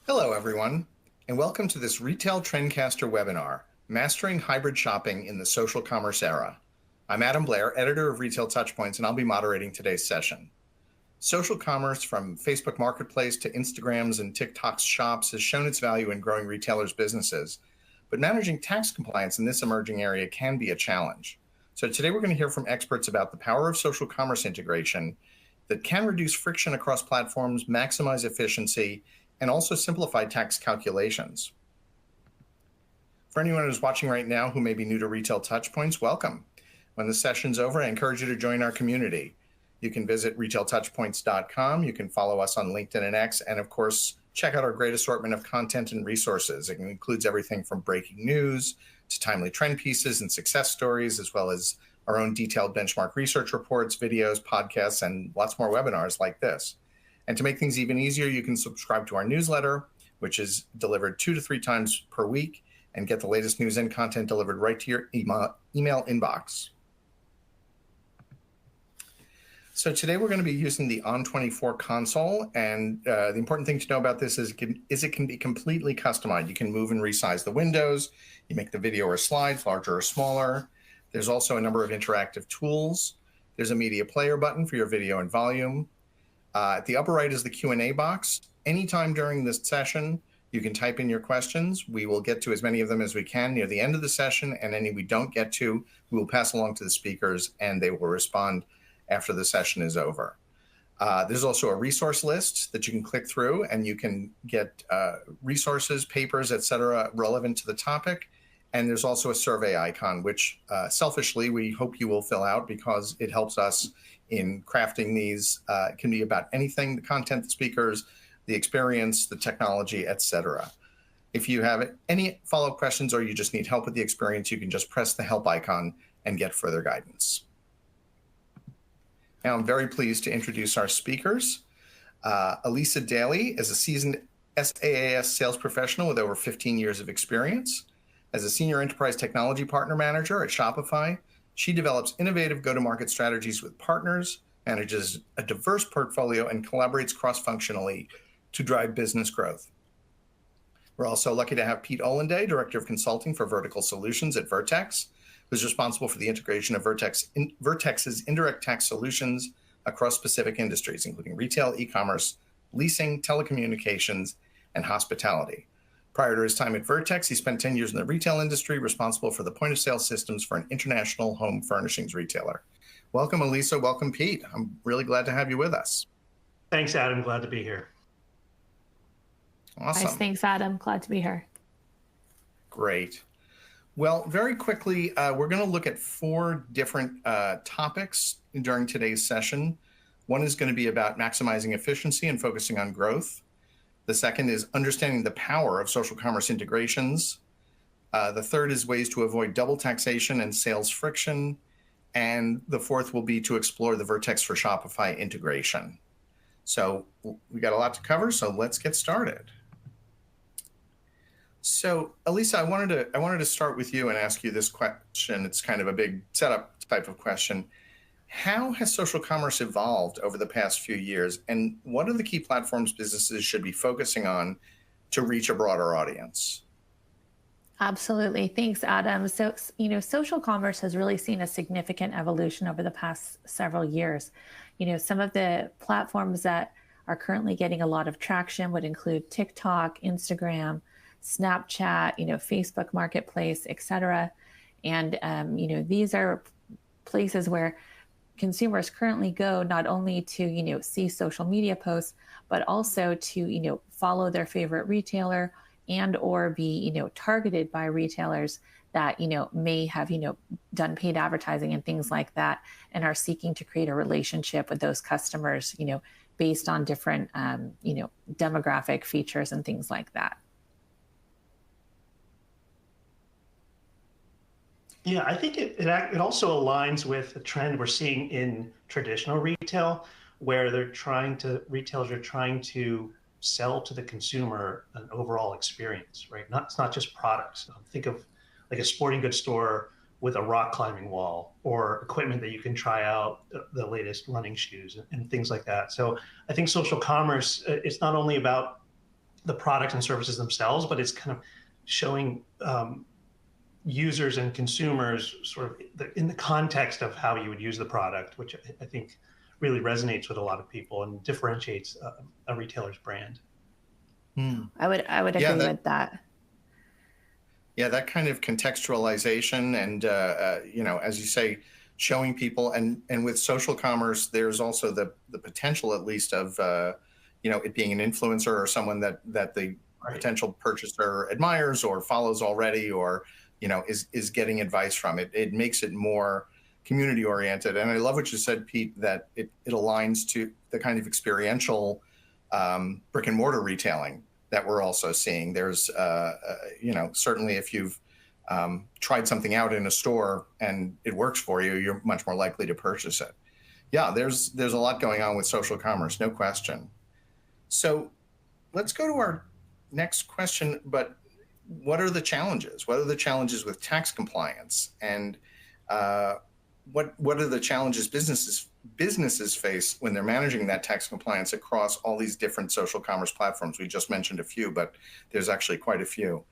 Hello, everyone, and welcome to this Retail Trendcaster webinar, Mastering Hybrid Shopping in the Social Commerce Era. I'm Adam Blair, editor of Retail Touchpoints, and I'll be moderating today's session. Social commerce, from Facebook Marketplace to Instagrams and TikTok's shops, has shown its value in growing retailers' businesses, but managing tax compliance in this emerging area can be a challenge. So today we're going to hear from experts about the power of social commerce integration that can reduce friction across platforms, maximize efficiency, and also simplify tax calculations. For anyone who's watching right now who may be new to Retail Touchpoints, welcome. When the session's over, I encourage you to join our community. You can visit retailtouchpoints.com. You can follow us on LinkedIn and X, and of course, check out our great assortment of content and resources. It includes everything from breaking news to timely trend pieces and success stories, as well as our own detailed benchmark research reports, videos, podcasts, and lots more webinars like this. And to make things even easier, you can subscribe to our newsletter, which is delivered 2 to 3 times per week, and get the latest news and content delivered right to your email inbox. So today we're going to be using the On24 console, and the important thing to know about this is it can be completely customized. You can move and resize the windows. You make the video or slides larger or smaller. There's also a number of interactive tools. There's a media player button for your video and volume. At the upper right is the Q&A box. Anytime during this session, you can type in your questions. We will get to as many of them as we can near the end of the session, and any we don't get to, we will pass along to the speakers, and they will respond after the session is over. There's also a resource list that you can click through, and you can get resources, papers, etc., relevant to the topic. And there's also a survey icon, which selfishly we hope you will fill out because it helps us in crafting these. It can be about anything: the content, the speakers, the experience, the technology, etc. If you have any follow-up questions or you just need help with the experience, you can just press the help icon and get further guidance. Now, I'm very pleased to introduce our speakers. Elisa Daly is a seasoned SaaS sales professional with over 15 years of experience. As a senior enterprise technology partner manager at Shopify, she develops innovative go-to-market strategies with partners, manages a diverse portfolio, and collaborates cross-functionally to drive business growth. We're also lucky to have Pete Olenday, Director of Consulting for Vertical Solutions at Vertex, who's responsible for the integration of Vertex's indirect tax solutions across specific industries, including retail, e-commerce, leasing, telecommunications, and hospitality. Prior to his time at Vertex, he spent 10 years in the retail industry, responsible for the point-of-sale systems for an international home furnishings retailer. Welcome, Elisa. Welcome, Pete. I'm really glad to have you with us. Thanks, Adam. Glad to be here. Awesome. Nice. Thanks, Adam. Glad to be here. Great. Well, very quickly, we're going to look at 4 different topics during today's session. One is going to be about maximizing efficiency and focusing on growth. The second is understanding the power of social commerce integrations. The third is ways to avoid double taxation and sales friction. And the fourth will be to explore the Vertex for Shopify integration. So we got a lot to cover, so let's get started. So, Elisa, I wanted to start with you and ask you this question. It's kind of a big setup type of question. How has social commerce evolved over the past few years, and what are the key platforms businesses should be focusing on to reach a broader audience? Absolutely. Thanks, Adam. So, social commerce has really seen a significant evolution over the past several years. Some of the platforms that are currently getting a lot of traction would include TikTok, Instagram, Snapchat, Facebook Marketplace, etc. And, these are places where consumers currently go not only to, see social media posts, but also to, follow their favorite retailer and or be, targeted by retailers that, may have, done paid advertising and things like that, and are seeking to create a relationship with those customers, based on different, demographic features and things like that. Yeah, I think it also aligns with a trend we're seeing in traditional retail, where retailers are trying to sell to the consumer an overall experience, right? It's not just products. Think of like a sporting goods store with a rock climbing wall, or equipment that you can try out, the latest running shoes and things like that. So I think social commerce, it's not only about the products and services themselves, but it's kind of showing users and consumers sort of in the context of how you would use the product, which I think really resonates with a lot of people and differentiates a retailer's brand. I would agree with that. Yeah, that kind of contextualization and, as you say, showing people and with social commerce, there's also the potential, at least, of, it being an influencer or someone that the potential purchaser admires or follows already or, is getting advice from. It makes it more community oriented. And I love what you said, Pete, that it aligns to the kind of experiential brick and mortar retailing that we're also seeing. There's, certainly if you've tried something out in a store and it works for you, you're much more likely to purchase it. Yeah, there's a lot going on with social commerce, no question. So let's go to our next question, but what are the challenges? What are the challenges with tax compliance? And what are the challenges businesses face when they're managing that tax compliance across all these different social commerce platforms? We just mentioned a few, but there's actually quite a few.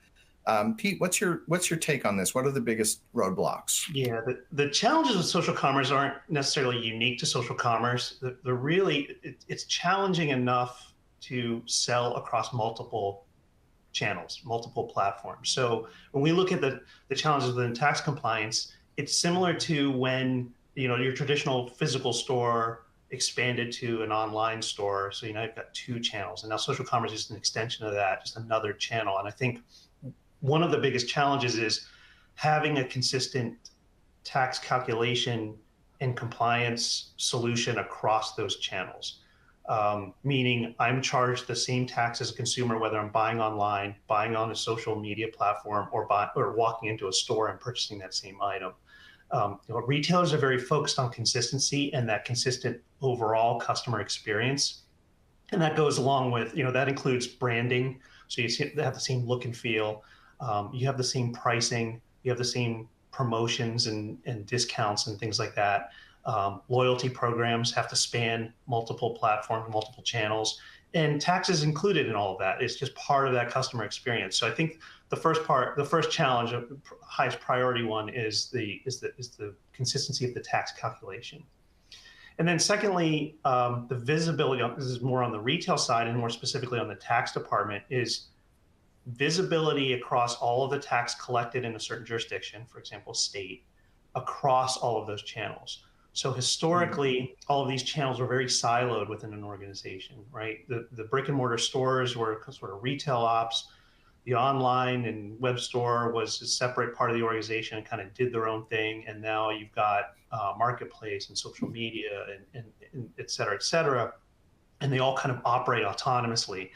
Pete, what's your take on this? What are the biggest roadblocks? Yeah, the challenges with social commerce aren't necessarily unique to social commerce. They're really, it's challenging enough to sell across multiple channels, multiple platforms. So when we look at the challenges within tax compliance, it's similar to when your traditional physical store expanded to an online store. So you've got two channels, and now social commerce is an extension of that, just another channel. And I think one of the biggest challenges is having a consistent tax calculation and compliance solution across those channels. Meaning I'm charged the same tax as a consumer, whether I'm buying online, buying on a social media platform, or walking into a store and purchasing that same item. Retailers are very focused on consistency and that consistent overall customer experience. And that goes along with, that includes branding. So they have the same look and feel. You have the same pricing. You have the same promotions and discounts and things like that. Loyalty programs have to span multiple platforms, multiple channels, and tax is included in all of that. It's just part of that customer experience. So I think the first challenge, the highest priority one, is the consistency of the tax calculation. And then secondly, the visibility, this is more on the retail side and more specifically on the tax department, is visibility across all of the tax collected in a certain jurisdiction, for example, state, across all of those channels. So historically, all of these channels were very siloed within an organization, right? The brick and mortar stores were sort of retail ops. The online and web store was a separate part of the organization and kind of did their own thing. And now you've got marketplace and social media and et cetera, and they all kind of operate autonomously,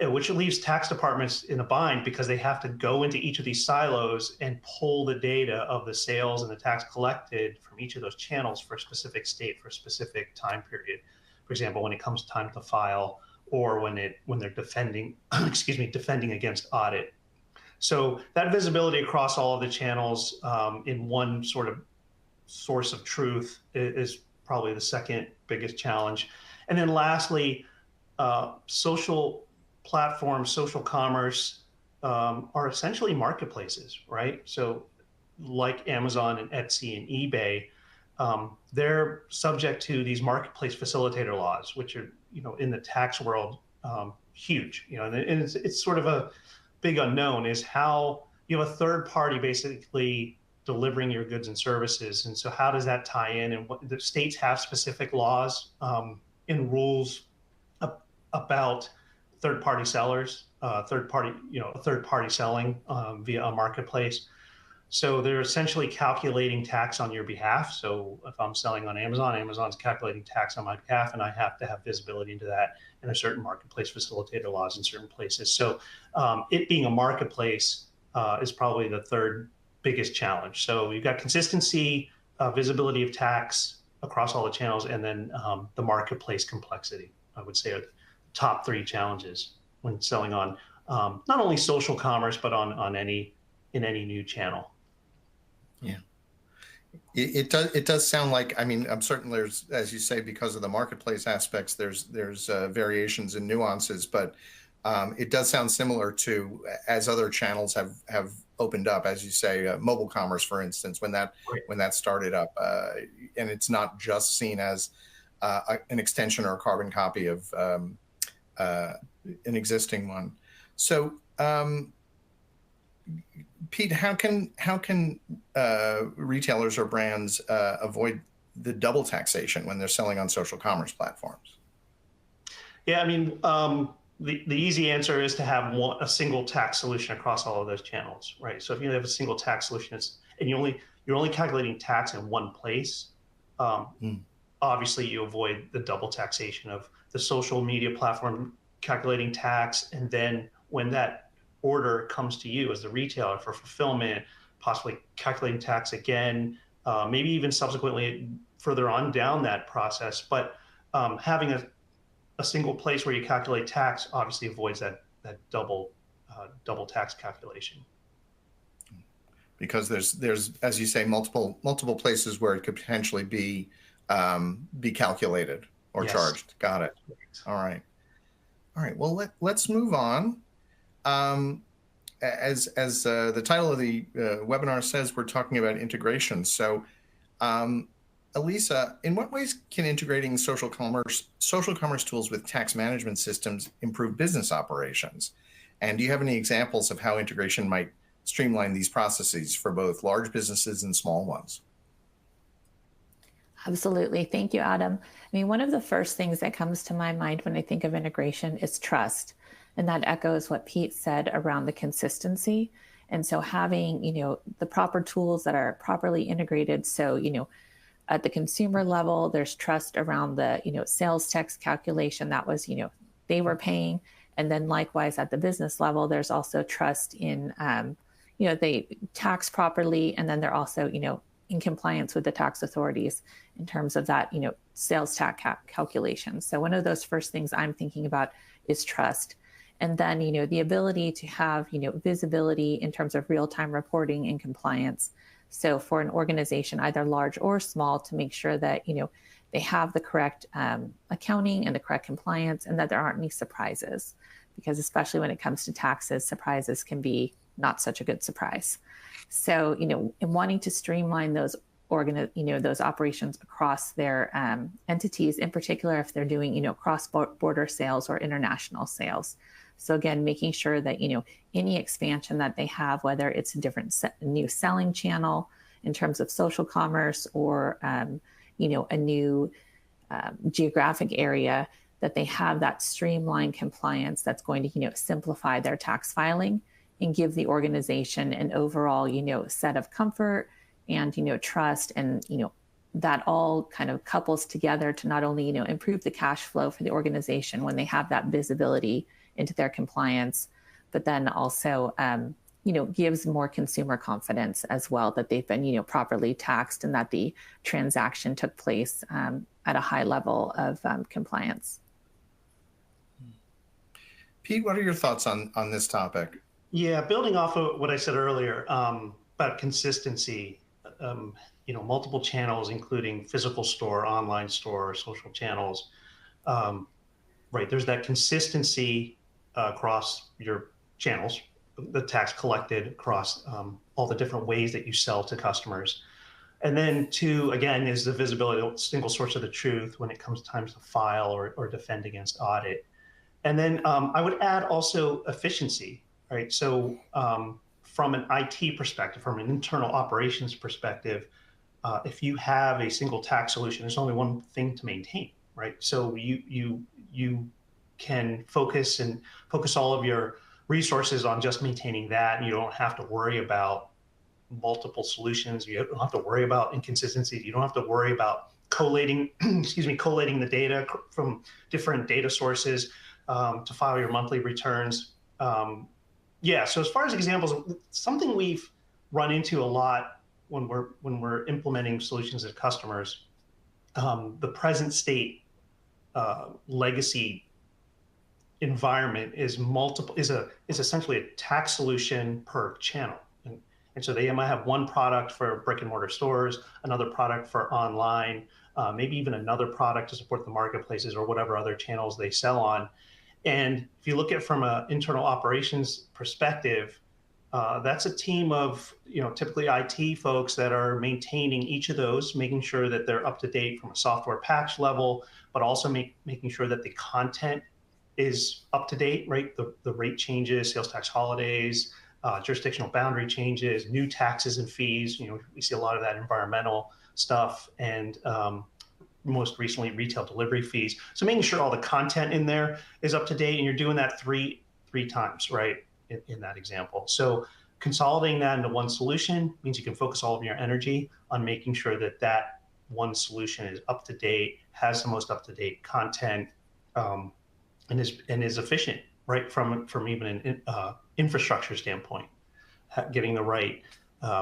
which leaves tax departments in a bind because they have to go into each of these silos and pull the data of the sales and the tax collected from each of those channels for a specific state for a specific time period. For example, when it comes time to file or when they're defending against audit. So that visibility across all of the channels in one sort of source of truth is probably the second biggest challenge. And then lastly, social platforms, social commerce are essentially marketplaces, right? So like Amazon and Etsy and eBay, they're subject to these marketplace facilitator laws, which are, in the tax world, huge, and it's sort of a big unknown is how you have a third party basically delivering your goods and services. And so how does that tie in? And what the states have specific laws and rules about third-party sellers, third party selling via a marketplace. So they're essentially calculating tax on your behalf. So if I'm selling on Amazon, Amazon's calculating tax on my behalf, and I have to have visibility into that. And there's certain marketplace facilitator laws in certain places. So it being a marketplace is probably the third biggest challenge. So you've got consistency, visibility of tax across all the channels, and then the marketplace complexity, I would say, are the top three challenges when selling on not only social commerce, but in any new channel. Yeah, it does sound like, I'm certain there's, as you say, because of the marketplace aspects, there's variations and nuances, but It does sound similar to as other channels have opened up, as you say, mobile commerce, for instance, when that started up, and it's not just seen as an extension or a carbon copy of an existing one. So, Pete, how can retailers or brands avoid the double taxation when they're selling on social commerce platforms? Yeah, I mean, the easy answer is to have a single tax solution across all of those channels, right? So if you have a single tax solution, and you're only calculating tax in one place, obviously you avoid the double taxation of the social media platform calculating tax, and then when that order comes to you as the retailer for fulfillment, possibly calculating tax again, maybe even subsequently further on down that process. But having a single place where you calculate tax obviously avoids that double tax calculation. Because there's as you say multiple places where it could potentially be calculated or charged. Got it. All right. Well, let's move on. As the title of the webinar says, we're talking about integration. So, Elisa, in what ways can integrating social commerce tools with tax management systems improve business operations? And do you have any examples of how integration might streamline these processes for both large businesses and small ones? Absolutely. Thank you, Adam. I mean, one of the first things that comes to my mind when I think of integration is trust. And that echoes what Pete said around the consistency. And so having, the proper tools that are properly integrated. So, at the consumer level, there's trust around the, sales tax calculation that was, they were paying. And then likewise at the business level, there's also trust in, they tax properly. And then they're also, in compliance with the tax authorities in terms of that, sales tax calculation. So one of those first things I'm thinking about is trust. And then, the ability to have, visibility in terms of real-time reporting and compliance. So for an organization, either large or small, to make sure that, they have the correct accounting and the correct compliance, and that there aren't any surprises. Because especially when it comes to taxes, surprises can be not such a good surprise. So, in wanting to streamline those those operations across their entities, in particular if they're doing, cross-border sales or international sales. So again, making sure that, any expansion that they have, whether it's a different new selling channel in terms of social commerce or, a new geographic area, that they have that streamlined compliance that's going to, simplify their tax filing and give the organization an overall, set of comfort and, trust, and, that all kind of couples together to not only, improve the cash flow for the organization when they have that visibility into their compliance, but then also, gives more consumer confidence as well that they've been, properly taxed and that the transaction took place at a high level of compliance. Pete, what are your thoughts on this topic? Yeah, building off of what I said earlier about consistency, multiple channels, including physical store, online store, social channels, right? There's that consistency across your channels, the tax collected across all the different ways that you sell to customers. And then two, again, is the visibility, single source of the truth when it comes time to file or defend against audit. And then I would add also efficiency, right? So from an IT perspective, from an internal operations perspective, if you have a single tax solution, there's only one thing to maintain, right? So you can focus all of your resources on just maintaining that, and you don't have to worry about multiple solutions. You don't have to worry about inconsistencies. You don't have to worry about collating, collating the data from different data sources to file your monthly returns. Yeah, so as far as examples, something we've run into a lot when we're implementing solutions at customers, the present state legacy environment is essentially a tax solution per channel. And so they might have one product for brick and mortar stores, another product for online, maybe even another product to support the marketplaces or whatever other channels they sell on. And if you look at it from an internal operations perspective, that's a team of, typically IT folks that are maintaining each of those, making sure that they're up to date from a software patch level, but also making sure that the content is up to date, right? The rate changes, sales tax holidays, jurisdictional boundary changes, new taxes and fees. We see a lot of that environmental stuff, and most recently retail delivery fees. So making sure all the content in there is up to date, and you're doing that three times, right? In that example. So consolidating that into one solution means you can focus all of your energy on making sure that that one solution is up to date, has the most up to date content, and is efficient, right? From even an infrastructure standpoint, getting the right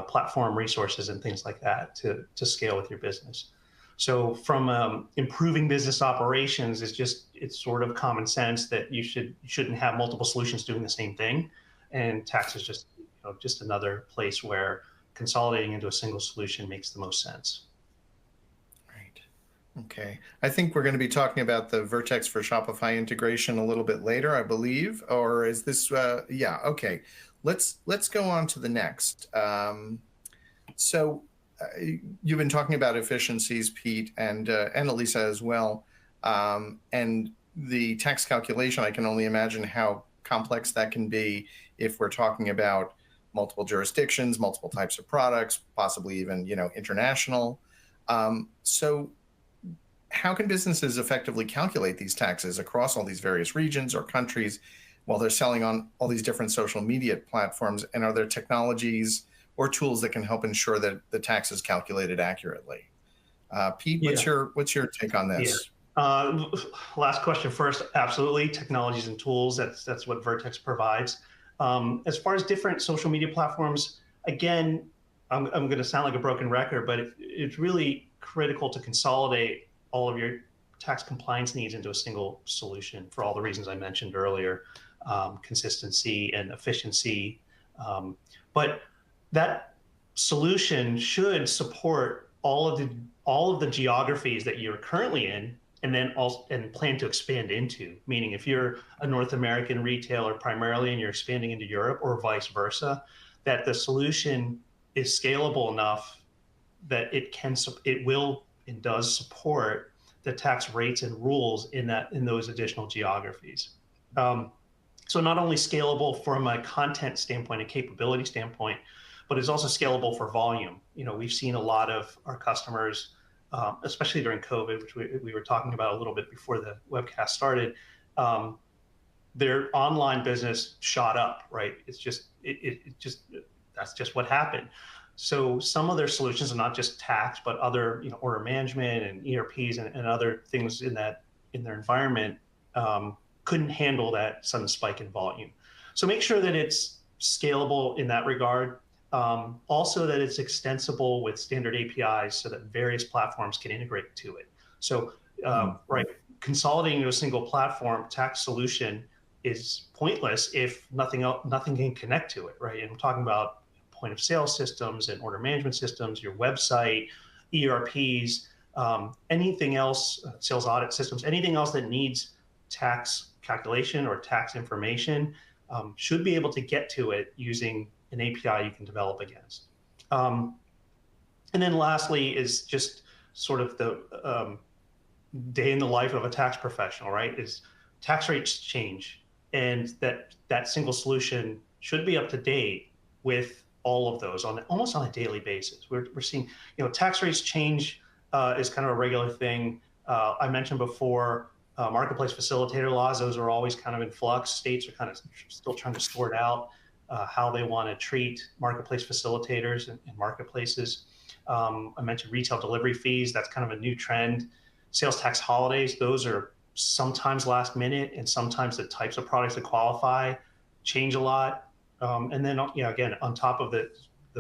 platform resources and things like that to scale with your business. So from improving business operations, it's sort of common sense that you shouldn't have multiple solutions doing the same thing, and tax is just another place where consolidating into a single solution makes the most sense. Right. Okay. I think we're going to be talking about the Vertex for Shopify integration a little bit later, I believe, or is this? Yeah. Okay. Let's go on to the next. You've been talking about efficiencies, Pete, and Elisa as well, and the tax calculation. I can only imagine how complex that can be if we're talking about multiple jurisdictions, multiple types of products, possibly even international. So, how can businesses effectively calculate these taxes across all these various regions or countries while they're selling on all these different social media platforms? And are there technologies or tools that can help ensure that the tax is calculated accurately? Pete, what's your take on this? Yeah. Last question first. Absolutely, technologies and tools. That's what Vertex provides. As far as different social media platforms, again, I'm going to sound like a broken record, but it's really critical to consolidate all of your tax compliance needs into a single solution for all the reasons I mentioned earlier, consistency and efficiency. But that solution should support all of the geographies that you're currently in, and then also plan to expand into. Meaning, if you're a North American retailer primarily and you're expanding into Europe, or vice versa, that the solution is scalable enough that it will and does support the tax rates and rules in those additional geographies. So not only scalable from a content standpoint, a capability standpoint, but it's also scalable for volume. We've seen a lot of our customers, especially during COVID, which we were talking about a little bit before the webcast started, their online business shot up, right? It's just that's just what happened. So some of their solutions are not just tax, but other order management and ERPs and other things in their environment couldn't handle that sudden spike in volume. So make sure that it's scalable in that regard. Also that it's extensible with standard APIs so that various platforms can integrate to it. So, right, consolidating to a single platform tax solution is pointless if nothing can connect to it, right? And I'm talking about point of sale systems and order management systems, your website, ERPs, anything else, sales audit systems, anything else that needs tax calculation or tax information should be able to get to it using an API you can develop against. And then lastly is just sort of the day in the life of a tax professional, right? Is tax rates change, and that single solution should be up to date with all of those almost on a daily basis. We're seeing, tax rates change is kind of a regular thing. I mentioned before, marketplace facilitator laws, those are always kind of in flux. States are kind of still trying to sort out how they want to treat marketplace facilitators and marketplaces. I mentioned retail delivery fees. That's kind of a new trend. Sales tax holidays, those are sometimes last minute, and sometimes the types of products that qualify change a lot. And then, again, on top of the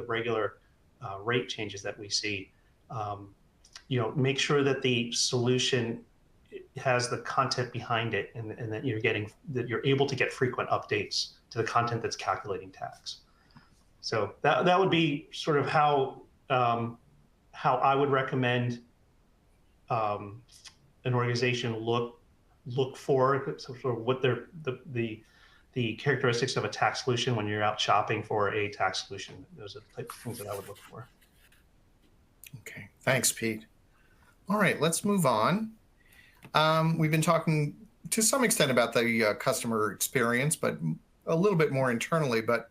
regular rate changes that we see, make sure that the solution has the content behind it, and that you're able to get frequent updates to the content that's calculating tax. So that would be sort of how I would recommend an organization look for, sort of what the characteristics of a tax solution when you're out shopping for a tax solution. Those are the type of things that I would look for. Okay, thanks, Pete. All right, let's move on. We've been talking to some extent about the customer experience, but a little bit more internally. But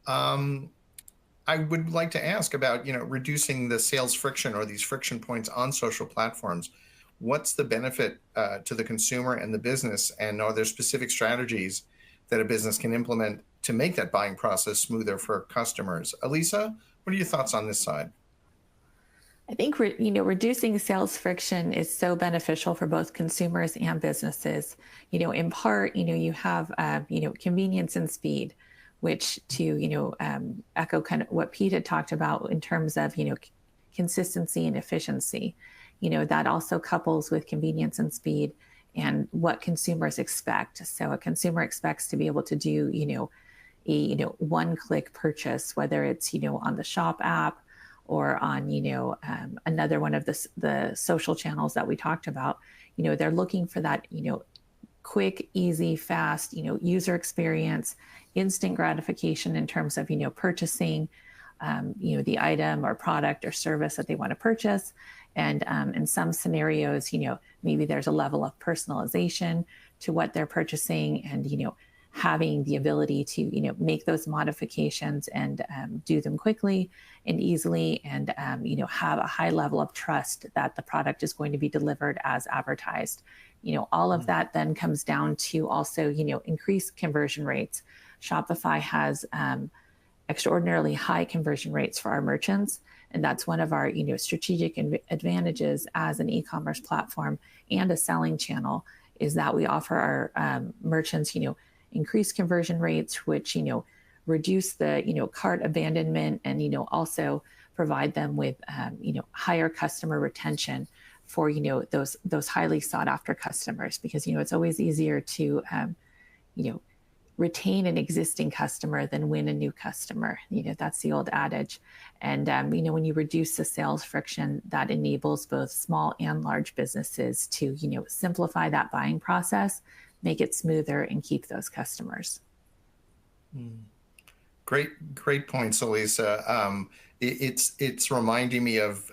I would like to ask about, reducing the sales friction or these friction points on social platforms. What's the benefit to the consumer and the business? And are there specific strategies that a business can implement to make that buying process smoother for customers? Elisa, what are your thoughts on this side? I think reducing sales friction is so beneficial for both consumers and businesses. In part, you have convenience and speed, which to echo kind of what Pete had talked about in terms of consistency and efficiency. That also couples with convenience and speed and what consumers expect. So a consumer expects to be able to do a one-click purchase, whether it's on the shop app or on another one of the social channels that we talked about. They're looking for that quick, easy, fast user experience, instant gratification in terms of purchasing the item or product or service that they want to purchase. And in some scenarios, maybe there's a level of personalization to what they're purchasing, and having the ability to make those modifications and do them quickly and easily, and have a high level of trust that the product is going to be delivered as advertised. All of that then comes down to also increased conversion rates. Shopify has extraordinarily high conversion rates for our merchants, and that's one of our strategic advantages as an e-commerce platform and a selling channel, is that we offer our merchants increased conversion rates, which reduce the cart abandonment, and also provide them with higher customer retention for those highly sought after customers, because it's always easier to retain an existing customer than win a new customer. That's the old adage. And when you reduce the sales friction, that enables both small and large businesses to simplify that buying process, make it smoother, and keep those customers. Great points, Elisa. It's reminding me of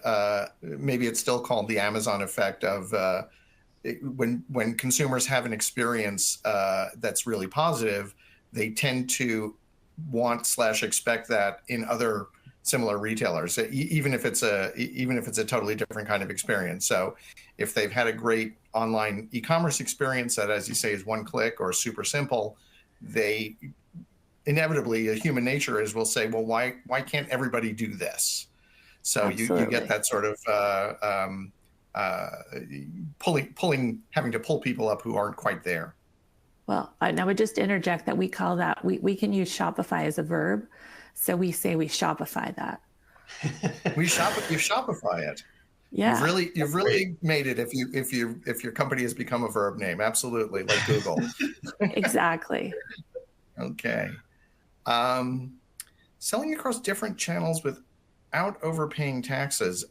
maybe it's still called the Amazon effect of when consumers have an experience that's really positive, they tend to want/expect that in other similar retailers, even if it's a totally different kind of experience. So if they've had a great online e-commerce experience that, as you say, is one click or super simple, they inevitably, a human nature is, will say, well, why can't everybody do this? So you get that sort of having to pull people up who aren't quite there. Well, and I would just interject that we call that, we can use Shopify as a verb. So we say we Shopify that. You Shopify it. Yeah. You've really made it if your company has become a verb name. Absolutely, like Google. Exactly. Okay. Selling across different channels without overpaying taxes.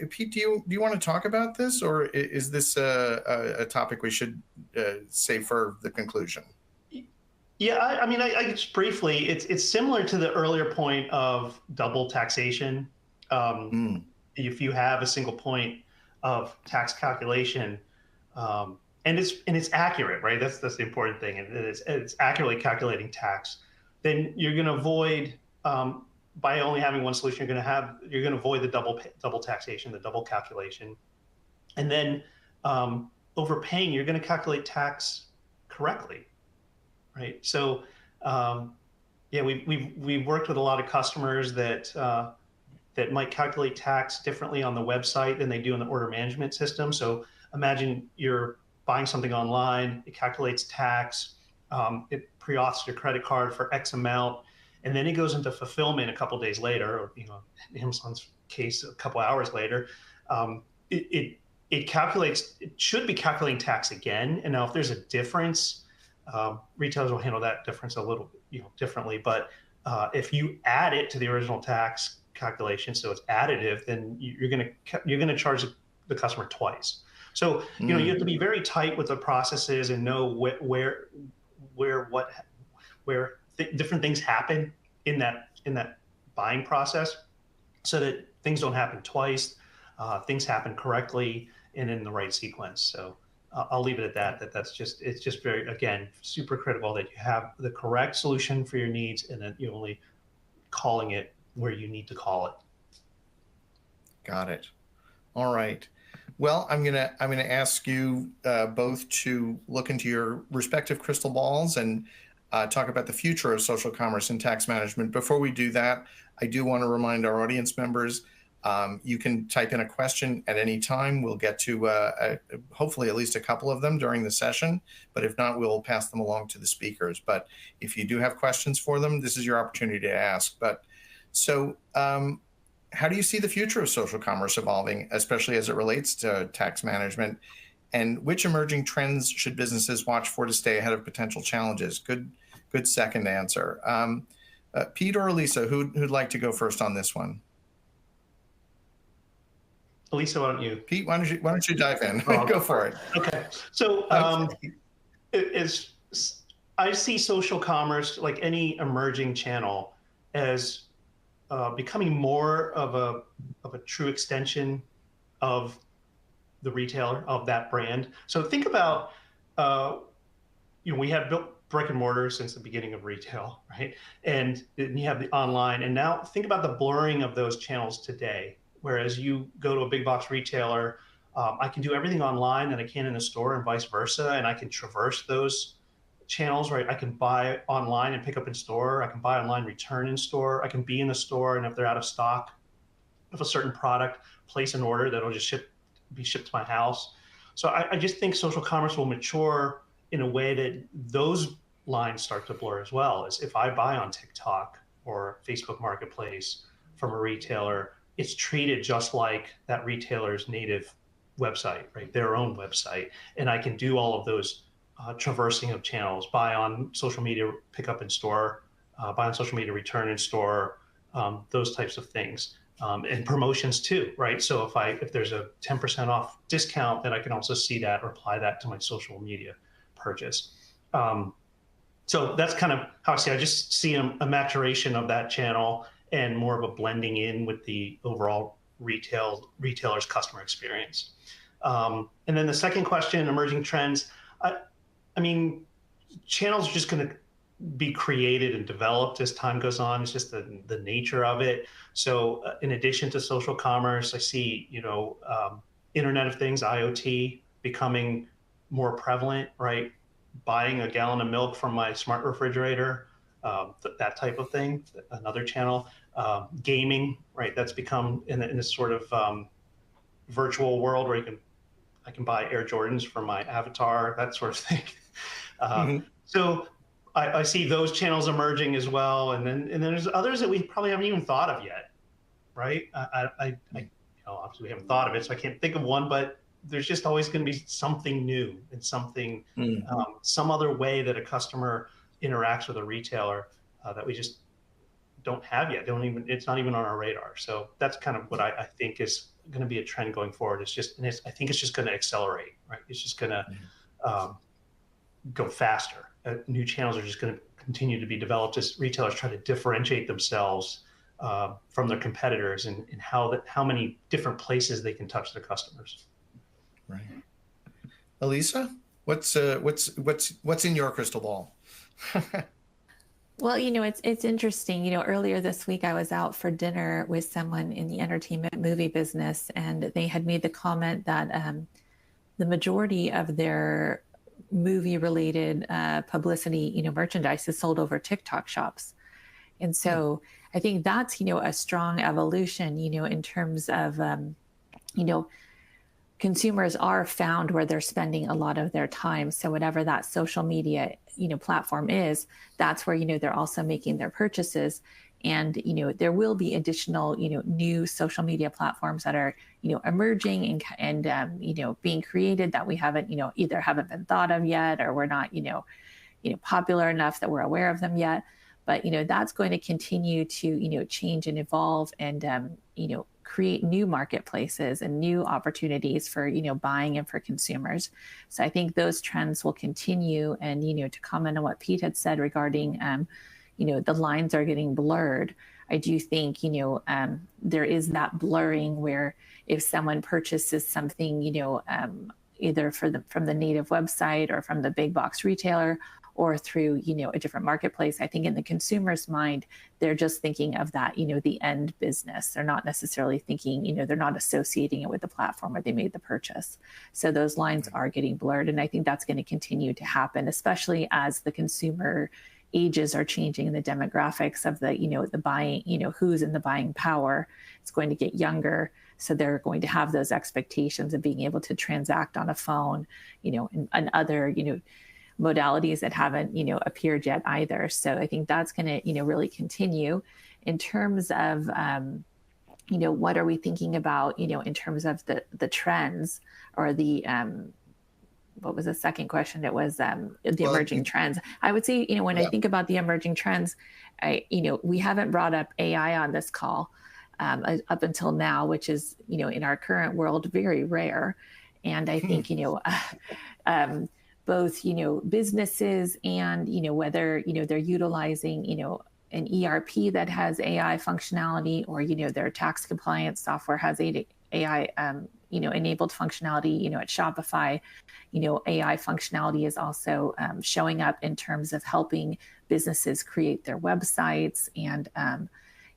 Pete, do you want to talk about this, or is this a topic we should save for the conclusion? Yeah, I just briefly, it's similar to the earlier point of double taxation. If you have a single point of tax calculation, and it's accurate, right? That's the important thing, and it's accurately calculating tax. Then you're going to avoid, by only having one solution, you're going to avoid the double taxation, the double calculation, and then overpaying. You're going to calculate tax correctly, right? So, yeah, we've worked with a lot of customers that might calculate tax differently on the website than they do in the order management system. So imagine you're buying something online, it calculates tax, it pre-auths your credit card for X amount, and then it goes into fulfillment a couple days later, or in Amazon's case, a couple hours later. It calculates. It should be calculating tax again. And now, if there's a difference, retailers will handle that difference a little differently. But if you add it to the original tax calculation, so it's additive, then you're going to charge the customer twice. So, you have to be very tight with the processes and know where different things happen in that buying process, so that things don't happen twice, things happen correctly and in the right sequence. So I'll leave it at that. It's just very, again, super critical that you have the correct solution for your needs, and that you're only calling it where you need to call it. Got it. All right. Well, I'm gonna ask you both to look into your respective crystal balls and talk about the future of social commerce and tax management. Before we do that, I do want to remind our audience members, you can type in a question at any time. We'll get to hopefully at least a couple of them during the session, but if not, we'll pass them along to the speakers. But if you do have questions for them, this is your opportunity to ask. But so how do you see the future of social commerce evolving, especially as it relates to tax management? And which emerging trends should businesses watch for to stay ahead of potential challenges? Good second answer. Pete or Elisa, who'd like to go first on this one? Elisa, why don't you? Pete, why don't you dive in? Go for it. Okay. So I see social commerce, like any emerging channel, as becoming more of a true extension of the retailer, of that brand. So think about, we have built brick and mortar since the beginning of retail, right? And you have the online, and now think about the blurring of those channels today. Whereas you go to a big box retailer, I can do everything online that I can in a store, and vice versa, and I can traverse those channels, right? I can buy online and pick up in store. I can buy online, return in store. I can be in the store, and if they're out of stock of a certain product, place an order that'll just be shipped to my house. So I just think social commerce will mature in a way that those lines start to blur as well. As if I buy on TikTok or Facebook Marketplace from a retailer, it's treated just like that retailer's native website, right? Their own website. And I can do all of those traversing of channels, buy on social media, pick up in store, buy on social media, return in store, those types of things. And promotions too, right? So if there's a 10% off discount, then I can also see that or apply that to my social media purchase. So that's kind of how I see it. I just see a maturation of that channel and more of a blending in with the overall retailer's customer experience. And then the second question, emerging trends. I mean, channels are just going to be created and developed as time goes on. It's just the nature of it. So in addition to social commerce, I see, Internet of Things, IoT, becoming more prevalent, right? Buying a gallon of milk from my smart refrigerator, that type of thing, another channel. Gaming, right? That's become in this sort of virtual world where I can buy Air Jordans for my avatar, that sort of thing. So I see those channels emerging as well, and then there's others that we probably haven't even thought of yet, right? Obviously we haven't thought of it, so I can't think of one, but there's just always going to be something new and something, some other way that a customer interacts with a retailer that we just don't have yet. It's not even on our radar. So that's kind of what I think is going to be a trend going forward. I think it's just going to accelerate, right? It's just going to go faster. New channels are just going to continue to be developed as retailers try to differentiate themselves from their competitors and how many different places they can touch their customers. Right. Elisa, what's in your crystal ball? Well, it's interesting. Earlier this week, I was out for dinner with someone in the entertainment movie business, and they had made the comment that the majority of their movie-related publicity, merchandise is sold over TikTok shops. And so I think that's, a strong evolution, in terms of, consumers are found where they're spending a lot of their time. So whatever that social media, platform is, that's where, they're also making their purchases. And, there will be additional, new social media platforms that are, emerging and being created that we haven't, either haven't been thought of yet, or we're not, popular enough that we're aware of them yet. But, that's going to continue to, change and evolve and, create new marketplaces and new opportunities for, buying and for consumers. So I think those trends will continue. And, to comment on what Pete had said regarding, the lines are getting blurred. I do think, there is that blurring where if someone purchases something, either from the native website or from the big box retailer or through, a different marketplace, I think in the consumer's mind, they're just thinking of that, the end business. They're not necessarily thinking, they're not associating it with the platform where they made the purchase. So those lines are getting blurred. And I think that's going to continue to happen, especially as the consumer ages are changing and the demographics of the buying, who's in the buying power. It's going to get younger. So they're going to have those expectations of being able to transact on a phone, and other, modalities that haven't, appeared yet either. So I think that's going to, really continue in terms of, what are we thinking about, in terms of the trends or the, what was the second question? It was the emerging trends. I would say, when I think about the emerging trends, we haven't brought up AI on this call up until now, which is, in our current world, very rare. And I think, both, businesses and, whether, they're utilizing, an ERP that has AI functionality or, their tax compliance software has AI, enabled functionality, at Shopify, AI functionality is also showing up in terms of helping businesses create their websites and,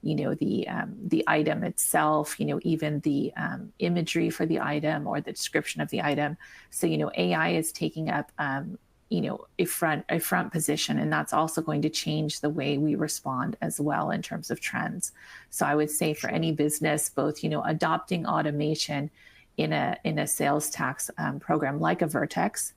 the item itself, even the imagery for the item or the description of the item. So, AI is taking up, a front position, and that's also going to change the way we respond as well in terms of trends. So I would say for any business, both, adopting automation in a sales tax program like a Vertex,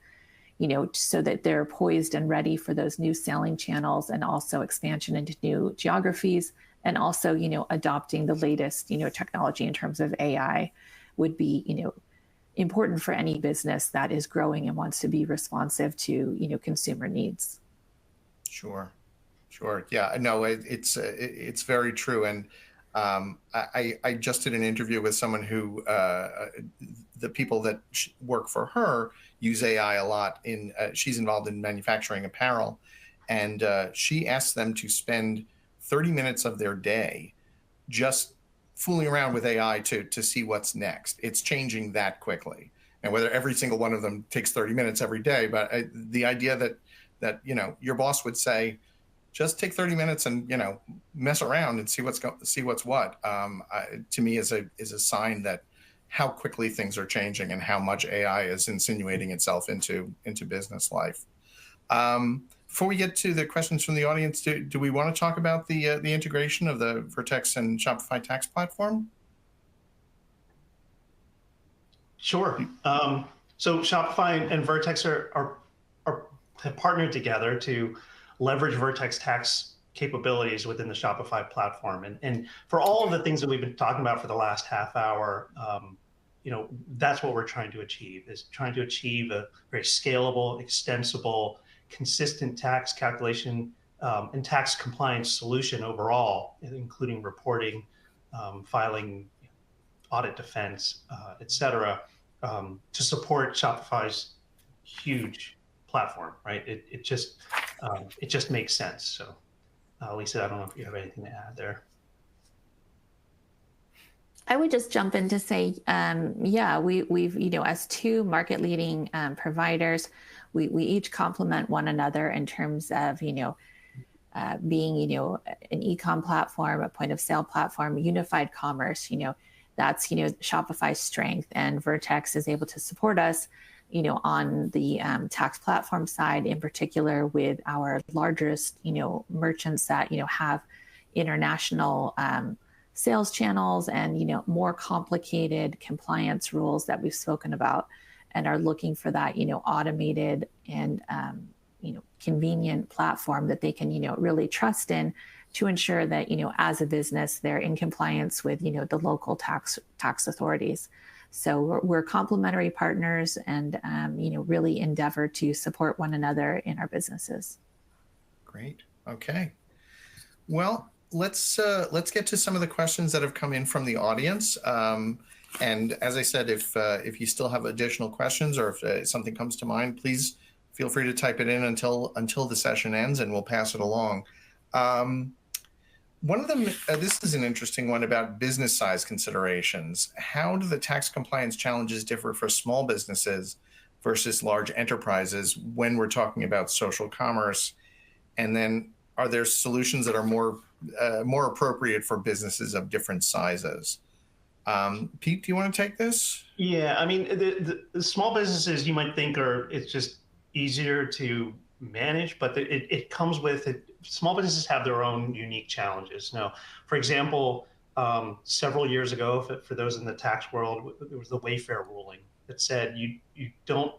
so that they're poised and ready for those new selling channels and also expansion into new geographies. And also, adopting the latest, technology in terms of AI would be, important for any business that is growing and wants to be responsive to, consumer needs. Sure. Yeah, no, it's very true. And I just did an interview with someone who the people that work for her use AI a lot. She's involved in manufacturing apparel, and she asks them to spend 30 minutes of their day just fooling around with AI to see what's next. It's changing that quickly. And whether every single one of them takes 30 minutes every day, but the idea that your boss would say, just take 30 minutes and mess around and see what's what, to me is a sign that how quickly things are changing and how much AI is insinuating itself into business life. Before we get to the questions from the audience, do we want to talk about the integration of the Vertex and Shopify tax platform? Sure. So Shopify and Vertex have partnered together to leverage Vertex tax capabilities within the Shopify platform. And for all of the things that we've been talking about for the last half hour, that's what we're trying to achieve, is trying to achieve a very scalable, extensible, consistent tax calculation and tax compliance solution overall, including reporting, filing, audit defense, et cetera, to support Shopify's huge platform, right? It just makes sense. So, Lisa, I don't know if you have anything to add there. I would just jump in to say, we've as two market leading providers, we each complement one another in terms of, being, an e-com platform, a point of sale platform, unified commerce, that's, Shopify's strength, and Vertex is able to support us, on the tax platform side, in particular with our largest, merchants that, have international sales channels and, more complicated compliance rules that we've spoken about and are looking for that, automated and, convenient platform that they can, really trust in to ensure that, as a business, they're in compliance with, the local tax authorities. So we're complementary partners and, really endeavor to support one another in our businesses. Great. Okay. Well, let's get to some of the questions that have come in from the audience. And as I said, if you still have additional questions or if something comes to mind, please feel free to type it in until the session ends, and we'll pass it along. One of them, this is an interesting one about business size considerations. How do the tax compliance challenges differ for small businesses versus large enterprises when we're talking about social commerce? And then are there solutions that are more appropriate for businesses of different sizes? Pete, do you want to take this? Yeah, I mean, the small businesses you might think it's just easier to manage, but it comes with it. Small businesses have their own unique challenges. Now, for example, several years ago, for those in the tax world, there was the Wayfair ruling that said you don't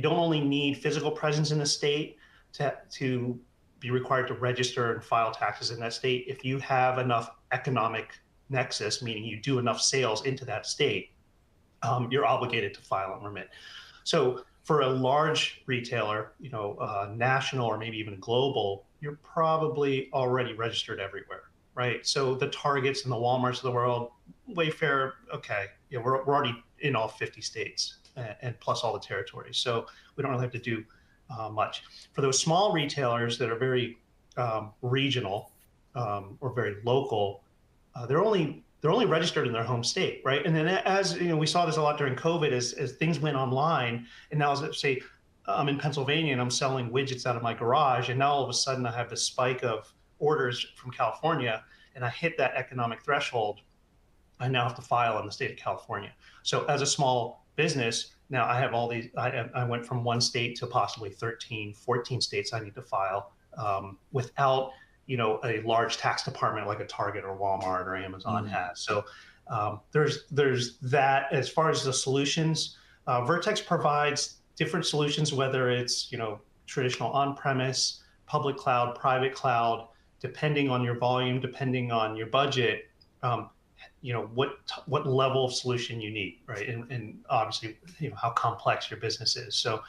only need physical presence in the state to be required to register and file taxes in that state. If you have enough economic nexus, meaning you do enough sales into that state, you're obligated to file and remit. So for a large retailer, national or maybe even global, you're probably already registered everywhere, right? So the Targets and the Walmarts of the world, Wayfair, okay, we're already in all 50 states and plus all the territories. So we don't really have to do much. For those small retailers that are very regional or very local, they're only registered in their home state, right? And then as we saw this a lot during COVID, as things went online, and now say I'm in Pennsylvania and I'm selling widgets out of my garage, and now all of a sudden I have this spike of orders from California, and I hit that economic threshold, I now have to file in the state of California. So as a small business, now I have all these, I went from one state to possibly 13, 14 states I need to file without a large tax department like a Target or Walmart or Amazon has. So there's that. As far as the solutions, Vertex provides different solutions, whether it's traditional on-premise, public cloud, private cloud, depending on your volume, depending on your budget, what level of solution you need, right? And obviously, how complex your business is. So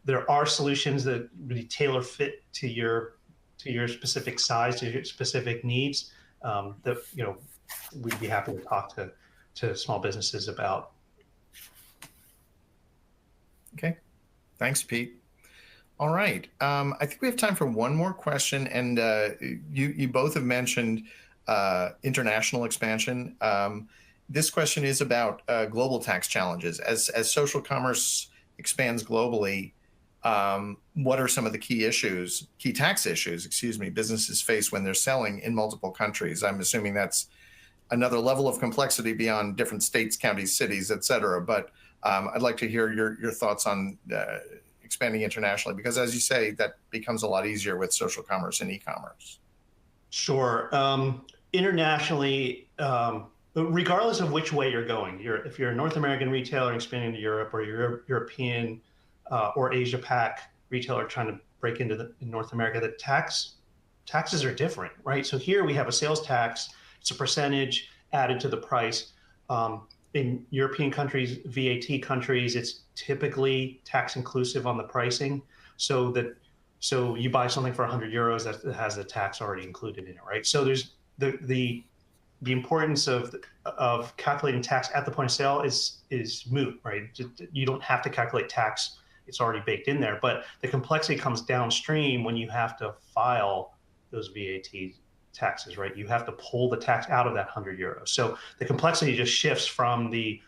there are solutions that really tailor fit to your specific size, to your specific needs, that we'd be happy to talk to small businesses about. Okay, thanks, Pete. All right, I think we have time for one more question, and you both have mentioned international expansion. This question is about global tax challenges. As social commerce expands globally, what are some of the key tax issues, businesses face when they're selling in multiple countries? I'm assuming that's another level of complexity beyond different states, counties, cities, et cetera. But I'd like to hear your thoughts on expanding internationally, because as you say, that becomes a lot easier with social commerce and e-commerce. Sure. Internationally, regardless of which way you're going, if you're a North American retailer expanding to Europe, or you're European or Asia Pac retailer trying to break into North America, the taxes are different, right? So here we have a sales tax. It's a percentage added to the price. In European countries, VAT countries, it's typically tax inclusive on the pricing. So you buy something for 100 euros that has the tax already included in it, right? So there's the importance of calculating tax at the point of sale is moot, right? You don't have to calculate tax. It's already baked in there, but the complexity comes downstream when you have to file those VAT taxes, right? You have to pull the tax out of that 100 euros. So the complexity just shifts from the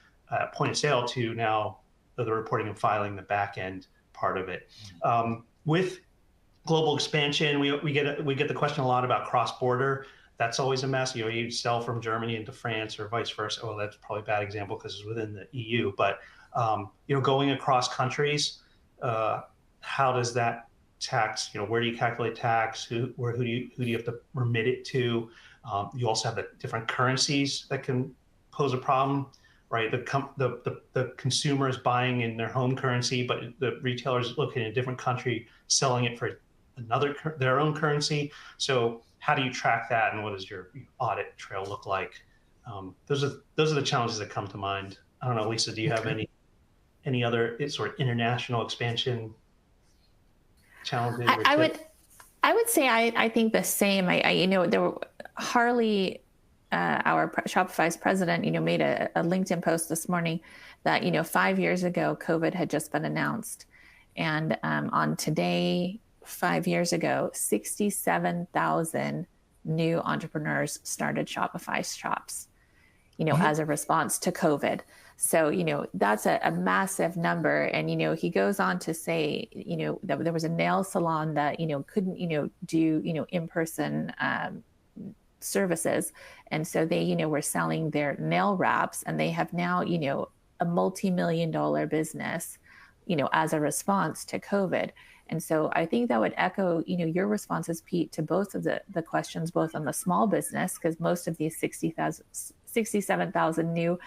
point of sale to now the reporting and filing, the back end part of it. With global expansion, we get the question a lot about cross-border. That's always a mess. You sell from Germany into France or vice versa. Well, that's probably a bad example because it's within the EU. But going across countries, how does that tax? Where do you calculate tax? Who do you have to remit it to? You also have the different currencies that can pose a problem, right? The consumer is buying in their home currency, but the retailer is located in a different country, selling it for their own currency. So how do you track that, and what does your audit trail look like? Those are the challenges that come to mind. I don't know, Lisa, do you have any other sort of international expansion challenges? I would say I think the same. There were Harley, our Shopify's president, made a LinkedIn post this morning that 5 years ago COVID had just been announced, and on today, 5 years ago, 67,000 new entrepreneurs started Shopify shops, as a response to COVID. So, that's a massive number. And, he goes on to say, that there was a nail salon that, couldn't, do, in-person services. And so they, were selling their nail wraps, and they have now, a multi-million-dollar business, as a response to COVID. And so I think that would echo, your responses, Pete, to both of the questions, both on the small business, because most of these 67,000 new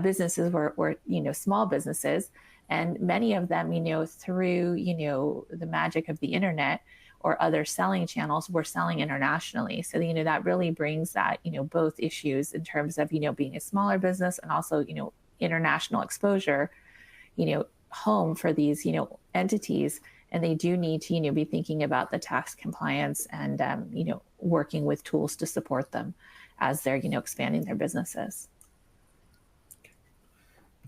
businesses were small businesses, and many of them, through, the magic of the internet or other selling channels, were selling internationally. So, that really brings that, both issues in terms of, being a smaller business and also, international exposure, home for these, entities. And they do need to, be thinking about the tax compliance and, working with tools to support them as they're, expanding their businesses.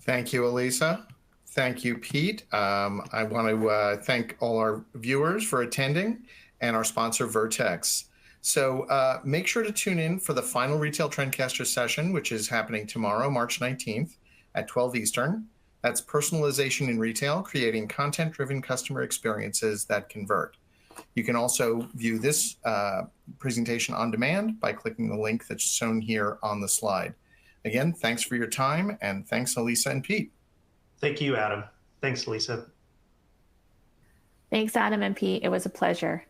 Thank you, Elisa. Thank you, Pete. I want to thank all our viewers for attending and our sponsor, Vertex. So make sure to tune in for the final Retail Trendcaster session, which is happening tomorrow, March 19th at 12 Eastern. That's personalization in retail, creating content-driven customer experiences that convert. You can also view this presentation on demand by clicking the link that's shown here on the slide. Again, thanks for your time, and thanks, Elisa and Pete. Thank you, Adam. Thanks, Lisa. Thanks, Adam and Pete. It was a pleasure.